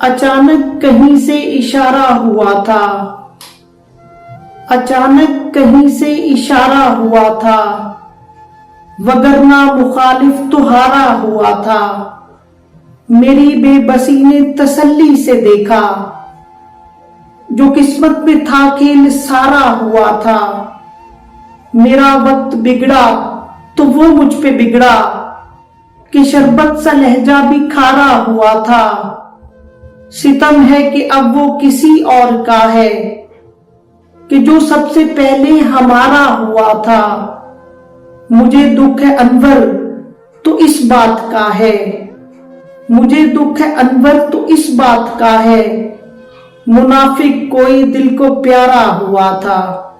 अचानक कहीं से इशारा हुआ था, अचानक कहीं से इशारा हुआ था, वगरना मुखालिफ तो हारा हुआ था। मेरी बेबसी ने तसल्ली से देखा, जो किस्मत में था खेल सारा हुआ था। मेरा वक्त बिगड़ा तो वो मुझ पे बिगड़ा, कि शरबत सा लहजा भी खारा हुआ था। सितम है कि अब वो किसी और का है, कि जो सबसे पहले हमारा हुआ था। मुझे दुख है अनवर तो इस बात का है, मुझे दुख है अनवर तो इस बात का है, मुनाफिक कोई दिल को प्यारा हुआ था।